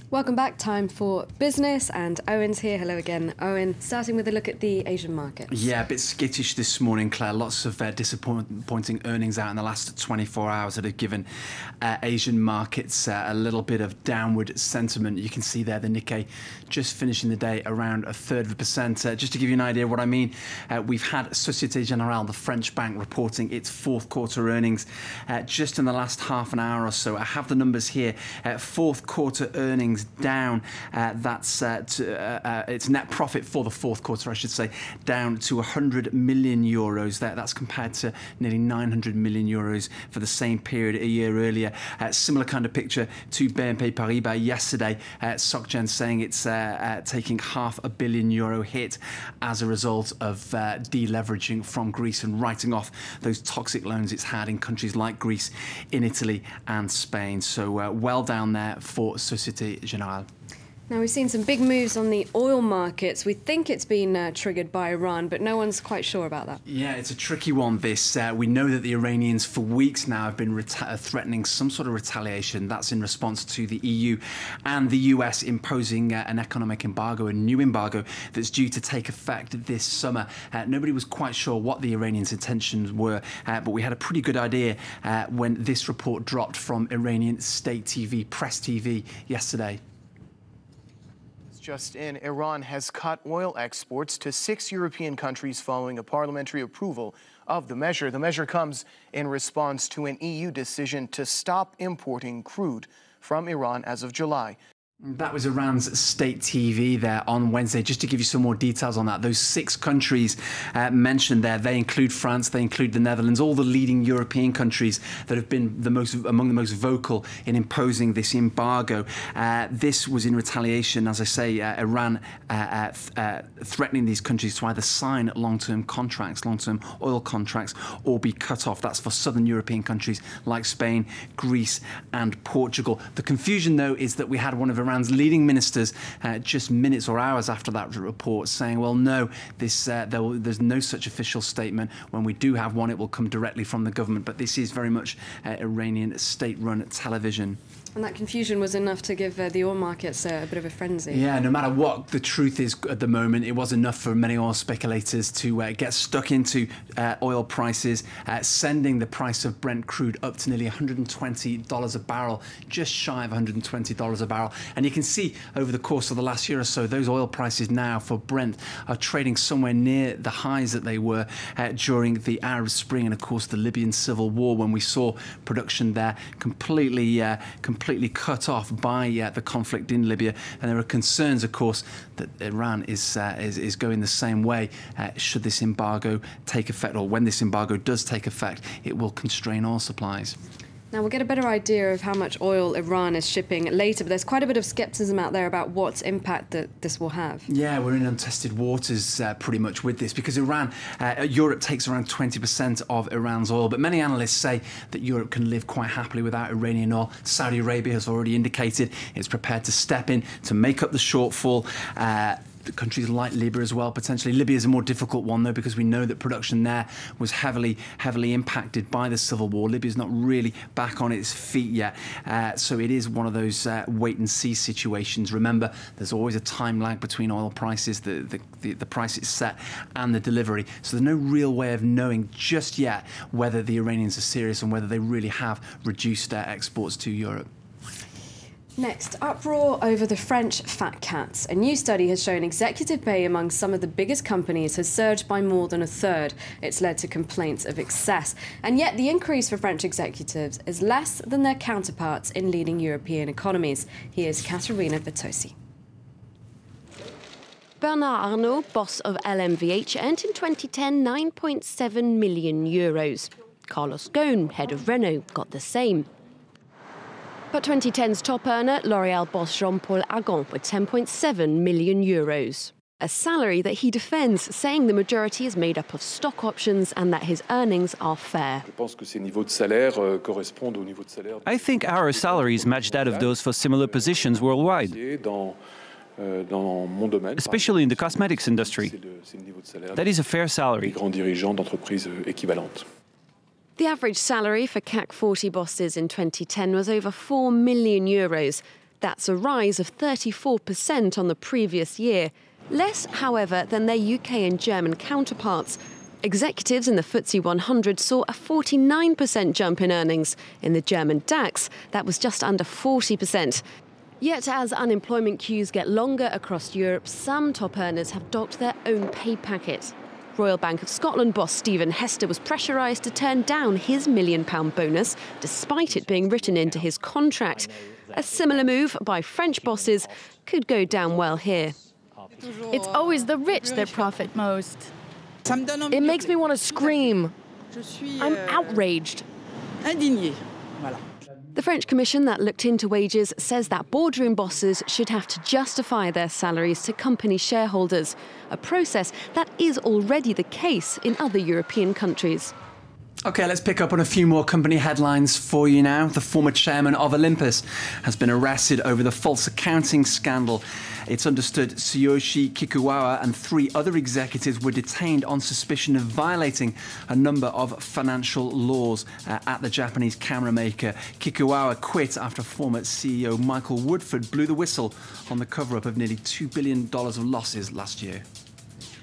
Welcome back. Time for business, and Owen's here. Hello again, Owen. Starting with a look at the Asian markets. Yeah, a bit skittish this morning, Claire. Lots of disappointing earnings out in the last 24 hours that have given Asian markets a little bit of downward sentiment. You can see there the Nikkei just finishing the day around 1/3%. Just to give you an idea of what I mean, we've had Société Générale, the French bank, reporting its fourth quarter earnings just in the last half an hour or so. I have the numbers here. Fourth quarter earnings down, that's its net profit for the fourth quarter, I should say, down to 100 million euros. That's compared to nearly 900 million euros for the same period a year earlier. Similar kind of picture to BNP Paribas yesterday. SocGen saying it's taking €500 million hit as a result of deleveraging from Greece and writing off those toxic loans it's had in countries like Greece, in Italy and Spain. So well down there for Société Générale. Now, we've seen some big moves on the oil markets. We think it's been triggered by Iran, but no one's quite sure about that. Yeah, it's a tricky one, this. We know that the Iranians for weeks now have been threatening some sort of retaliation. That's in response to the EU and the US imposing an economic embargo, a new embargo that's due to take effect this summer. Nobody was quite sure what the Iranians' intentions were, but we had a pretty good idea when this report dropped from Iranian state TV, Press TV, yesterday. Just in, Iran has cut oil exports to 6 European countries following a parliamentary approval of the measure. The measure comes in response to an EU decision to stop importing crude from Iran as of July. That was Iran's state TV there on Wednesday. Just to give you some more details on that, those 6 countries mentioned there, they include France, they include the Netherlands, all the leading European countries that have been among the most vocal in imposing this embargo. This was in retaliation, as I say, Iran threatening these countries to either sign long-term contracts, long-term oil contracts, or be cut off. That's for southern European countries like Spain, Greece and Portugal. The confusion, though, is that we had one of Iran's leading ministers just minutes or hours after that report saying, well, no, there's no such official statement. When we do have one, it will come directly from the government. But this is very much Iranian state-run television. And that confusion was enough to give the oil markets a bit of a frenzy. Yeah, no matter what the truth is at the moment, it was enough for many oil speculators to get stuck into oil prices, sending the price of Brent crude up to nearly $120 a barrel, just shy of $120 a barrel. And you can see over the course of the last year or so, those oil prices now for Brent are trading somewhere near the highs that they were during the Arab Spring and, of course, the Libyan civil war, when we saw production there completely cut off by the conflict in Libya. And there are concerns, of course, that Iran is going the same way should this embargo take effect, or when this embargo does take effect, it will constrain oil supplies. Now, we'll get a better idea of how much oil Iran is shipping later, but there's quite a bit of scepticism out there about what impact that this will have. Yeah, we're in untested waters pretty much with this, because Europe takes around 20% of Iran's oil, but many analysts say that Europe can live quite happily without Iranian oil. Saudi Arabia has already indicated it's prepared to step in to make up the shortfall. Countries like Libya as well, potentially. Libya is a more difficult one, though, because we know that production there was heavily impacted by the civil war. Libya's not really back on its feet yet, so it is one of those wait-and-see situations. Remember, there's always a time lag between oil prices, the price it's set, and the delivery. So there's no real way of knowing just yet whether the Iranians are serious and whether they really have reduced their exports to Europe. Next, uproar over the French fat cats. A new study has shown executive pay among some of the biggest companies has surged by more than 1/3. It's led to complaints of excess. And yet the increase for French executives is less than their counterparts in leading European economies. Here's Caterina Vittosi. Bernard Arnault, boss of LMVH, earned in 2010 €9.7 million. Carlos Ghosn, head of Renault, got the same. But 2010's top earner, L'Oréal boss Jean-Paul Agon, with €10.7 million. A salary that he defends, saying the majority is made up of stock options and that his earnings are fair. I think our salaries match that of those for similar positions worldwide, especially in the cosmetics industry. That is a fair salary. The average salary for CAC 40 bosses in 2010 was over €4 million. That's a rise of 34% on the previous year. Less, however, than their UK and German counterparts. Executives in the FTSE 100 saw a 49% jump in earnings. In the German DAX, that was just under 40%. Yet as unemployment queues get longer across Europe, some top earners have docked their own pay packet. Royal Bank of Scotland boss Stephen Hester was pressurised to turn down his £1 million bonus, despite it being written into his contract. A similar move by French bosses could go down well here. It's always the rich that profit most. It makes me want to scream. I'm outraged. The French Commission that looked into wages says that boardroom bosses should have to justify their salaries to company shareholders, a process that is already the case in other European countries. OK, let's pick up on a few more company headlines for you now. The former chairman of Olympus has been arrested over the false accounting scandal. It's understood Tsuyoshi Kikukawa and 3 other executives were detained on suspicion of violating a number of financial laws at the Japanese camera maker. Kikukawa quit after former CEO Michael Woodford blew the whistle on the cover-up of nearly $2 billion of losses last year.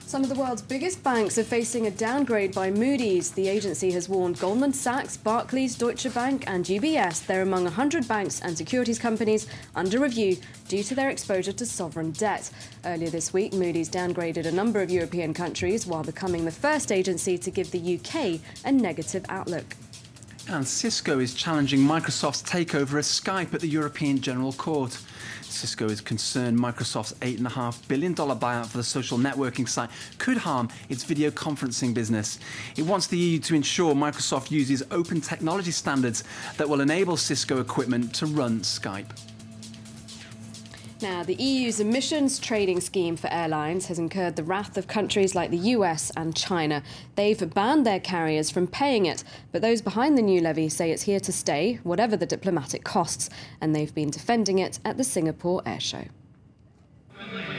Some of the world's biggest banks are facing a downgrade by Moody's. The agency has warned Goldman Sachs, Barclays, Deutsche Bank and UBS they're among 100 banks and securities companies under review due to their exposure to sovereign debt. Earlier this week, Moody's downgraded a number of European countries while becoming the first agency to give the UK a negative outlook. And Cisco is challenging Microsoft's takeover of Skype at the European General Court. Cisco is concerned Microsoft's $8.5 billion buyout for the social networking site could harm its video conferencing business. It wants the EU to ensure Microsoft uses open technology standards that will enable Cisco equipment to run Skype. Now, the EU's emissions trading scheme for airlines has incurred the wrath of countries like the US and China. They've banned their carriers from paying it, but those behind the new levy say it's here to stay, whatever the diplomatic costs, and they've been defending it at the Singapore Air Show.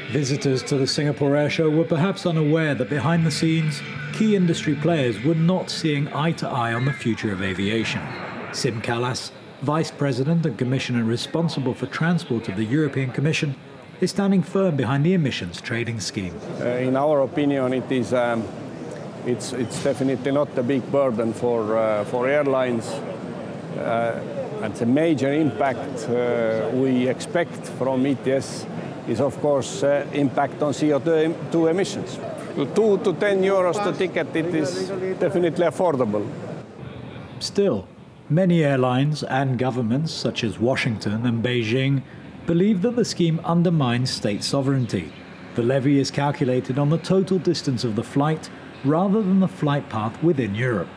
Visitors to the Singapore Air Show were perhaps unaware that behind the scenes, key industry players were not seeing eye to eye on the future of aviation. Sim Kallas, Vice President and Commissioner responsible for transport of the European Commission, is standing firm behind the emissions trading scheme. In our opinion, it's definitely not a big burden for airlines. And the major impact we expect from ETS is, of course, impact on CO2 emissions. 2 to 10 euros the ticket, it is definitely affordable. Still, many airlines and governments, such as Washington and Beijing, believe that the scheme undermines state sovereignty. The levy is calculated on the total distance of the flight rather than the flight path within Europe.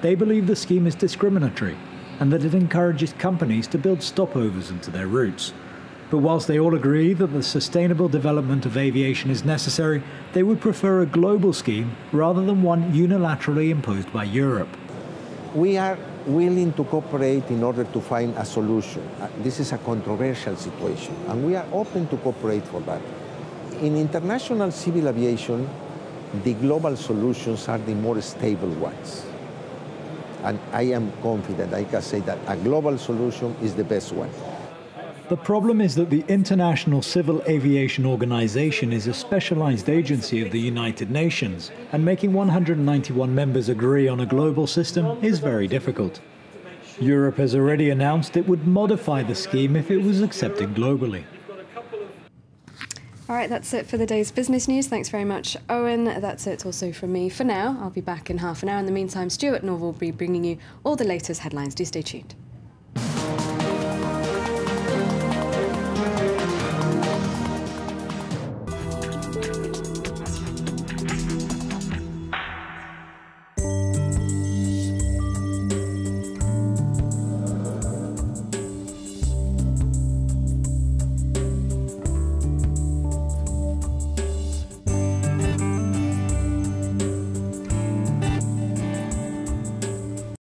They believe the scheme is discriminatory and that it encourages companies to build stopovers into their routes. But whilst they all agree that the sustainable development of aviation is necessary, they would prefer a global scheme rather than one unilaterally imposed by Europe. We are willing to cooperate in order to find a solution. This is a controversial situation, and we are open to cooperate for that. In international civil aviation, the global solutions are the more stable ones. And I am confident I can say that a global solution is the best one. The problem is that the International Civil Aviation Organization is a specialized agency of the United Nations, and making 191 members agree on a global system is very difficult. Europe has already announced it would modify the scheme if it was accepted globally. All right, that's it for the day's business news. Thanks very much, Owen. That's it also from me for now. I'll be back in half an hour. In the meantime, Stuart Norval will be bringing you all the latest headlines. Do stay tuned.